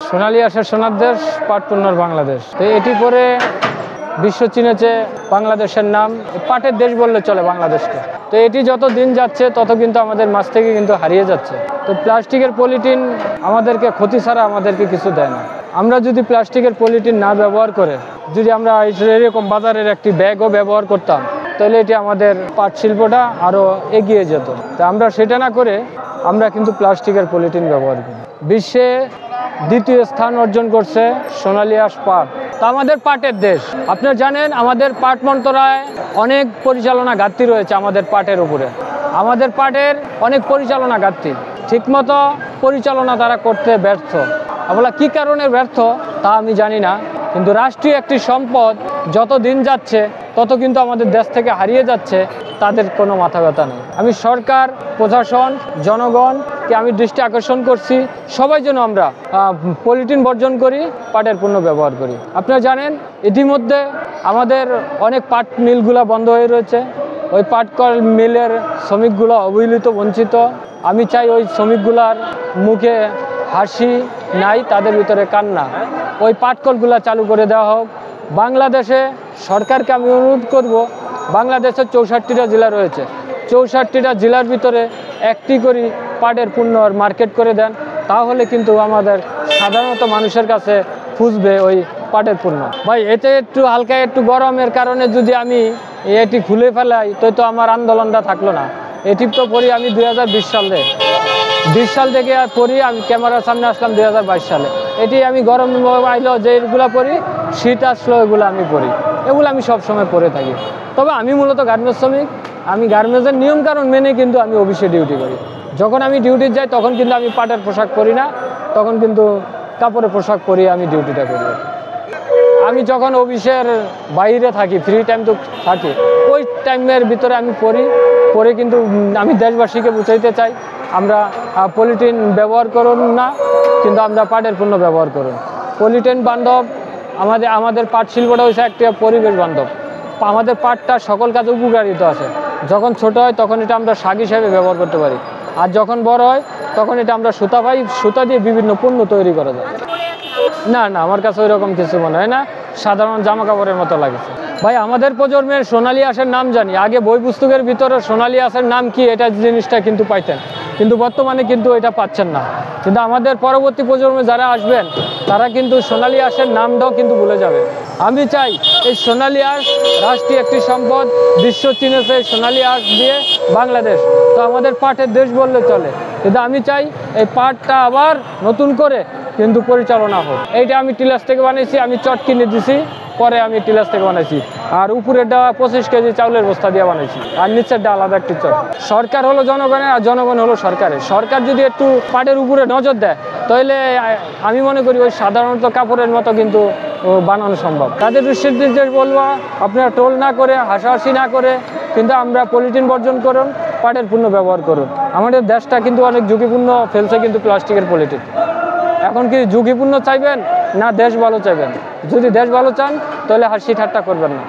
সোনালী আঁশের সোনার দেশ, পাট পণ্যর বাংলাদেশ। তো এটি পরে বিশ্ব চিনেছে বাংলাদেশের নাম, পাটের দেশ বললে চলে বাংলাদেশকে। তো এটি যত দিন যাচ্ছে তত কিন্তু আমাদের মাছ থেকে কিন্তু হারিয়ে যাচ্ছে। তো প্লাস্টিকের পলিথিন আমাদেরকে ক্ষতি ছাড়া আমাদেরকে কিছু দেয় না। আমরা যদি প্লাস্টিকের পলিথিন না ব্যবহার করে যদি আমরা এরকম বাজারের একটি ব্যাগও ব্যবহার করতাম, তাহলে এটি আমাদের পাট শিল্পটা আরও এগিয়ে যেত। তো আমরা সেটা না করে আমরা কিন্তু প্লাস্টিকের পলিথিন ব্যবহার করি। বিশ্বে দ্বিতীয় স্থান অর্জন করছে সোনালী আঁশ পাট। তা আমাদের পাটের দেশ। আপনারা জানেন আমাদের পাট মন্ত্রণালয়ে অনেক পরিচালনা ঘাটতি রয়েছে আমাদের পাটের উপরে। আমাদের পাটের অনেক পরিচালনা ঘাটতি, ঠিকমতো পরিচালনা তারা করতে ব্যর্থ। আমরা কী কারণে ব্যর্থ তা আমি জানি না, কিন্তু রাষ্ট্রীয় একটি সম্পদ যত দিন যাচ্ছে তত কিন্তু আমাদের দেশ থেকে হারিয়ে যাচ্ছে, তাদের কোনো মাথা ব্যথা নেই। আমি সরকার, প্রশাসন, জনগণকে আমি দৃষ্টি আকর্ষণ করছি, সবাই যেন আমরা পলিথিন বর্জন করি, পাটের পণ্য ব্যবহার করি। আপনারা জানেন ইতিমধ্যে আমাদের অনেক পাট মিলগুলো বন্ধ হয়ে রয়েছে। ওই পাট মিলের শ্রমিকগুলো অবহেলিত, বঞ্চিত। আমি চাই ওই শ্রমিকগুলার মুখে হাসি নাই, তাদের ভিতরে কান্না। ওই পাটকলগুলো চালু করে দেওয়া হোক। বাংলাদেশে সরকারকে আমি অনুরোধ করব, বাংলাদেশের 64টা জেলা রয়েছে, 64টা জেলার ভিতরে একটি করে পাটের পণ্যর মার্কেট করে দেন, তাহলে কিন্তু আমাদের সাধারণত মানুষের কাছে খুঁজবে ওই পাটের পণ্য। ভাই এতে একটু হালকা একটু গরমের কারণে যদি আমি এটি খুলে ফেলাই তো আমার আন্দোলনটা থাকলো না। এটি তো পড়ি আমি 2020 সাল থেকে পড়ি, আমি ক্যামেরার সামনে আসলাম 2022 সালে। এটি আমি গরম আইলো যেগুলো পড়ি, শীত আসলো এগুলো আমি পড়ি, এগুলো আমি সবসময় পরে থাকি। তবে আমি মূলত গার্মেন্টস শ্রমিক, আমি গার্মেন্টসের নিয়মকানুন মেনে কিন্তু আমি অফিসে ডিউটি করি। যখন আমি ডিউটি যাই তখন কিন্তু আমি পাটের পোশাক পরি না, তখন কিন্তু কাপড়ের পোশাক পরি আমি ডিউটিটা করি। আমি যখন অফিসের বাইরে থাকি, ফ্রি টাইম তো থাকি, ওই টাইমের ভিতরে আমি পরে কিন্তু আমি দেশবাসীকে বুঝাইতে চাই আমরা পলিথিন ব্যবহার করুন না, কিন্তু আমরা পাটের পণ্য ব্যবহার করুন। পলিথিন বান্ধব আমাদের পাট শিল্পটা হচ্ছে একটা পরিবেশ বান্ধব। আমাদের পাটটা সকল কাজে উপকারিত আছে। যখন ছোট হয় তখন এটা আমরা শাক হিসাবে ব্যবহার করতে পারি, আর যখন বড় হয় তখন এটা আমরা সুতা পাই, সুতা দিয়ে বিভিন্ন পণ্য তৈরি করা যায়। না, আমার কাছে ওই রকম কিছু মনে হয় না, সাধারণ জামা কাপড়ের মতো লাগছে। ভাই আমাদের প্রজন্মের সোনালী আঁশের নাম জানি, আগে বই পুস্তকের ভিতরে সোনালী আঁশের নাম কি এটা জিনিসটা কিন্তু পাইতেন, কিন্তু বর্তমানে কিন্তু এটা পাচ্ছেন না। কিন্তু আমাদের পরবর্তী প্রজন্মে যারা আসবেন তারা কিন্তু সোনালী আঁশের নামটাও কিন্তু ভুলে যাবে। আমি চাই এই সোনালী আঁশ রাষ্ট্রীয় একটি সম্পদ, বিশ্ব চিনেছে সোনালী আঁশ দিয়ে বাংলাদেশ। তো আমাদের পাটের দেশ বললে চলে, কিন্তু আমি চাই এই পাটটা আবার নতুন করে কিন্তু পরিচালনা হোক। এইটা আমি টিলাস থেকে বানিয়েছি, আমি চট কিনে দিছি, পরে আমি টিলাস থেকে বানাইছি। আর উপরেরটা 25 কেজি চাউলের বস্তা দিয়ে বানাইছি, আর নিচেরটা আলাদা একটি চট। সরকার হলো জনগণের, আর জনগণ হলো সরকারের। সরকার যদি একটু পাটের উপরে নজর দেয় তাহলে আমি মনে করি ওই সাধারণত কাপড়ের মতো কিন্তু বানানো সম্ভব। তাদের দৃষ্টিতে বলবো আপনারা টোল না করে, হাসাহাসি না করে কিন্তু আমরা পলিথিন বর্জন করুন, পাটের পণ্য ব্যবহার করুন। আমাদের দেশটা কিন্তু অনেক ঝুঁকিপূর্ণ ফেলছে কিন্তু প্লাস্টিকের পলিথিন। এখন কি ঝুঁকিপূর্ণ চাইবেন না দেশ ভালো চাইবেন? যদি দেশ ভালো চান তাহলে হাসি ঠাট্টা করবেন না।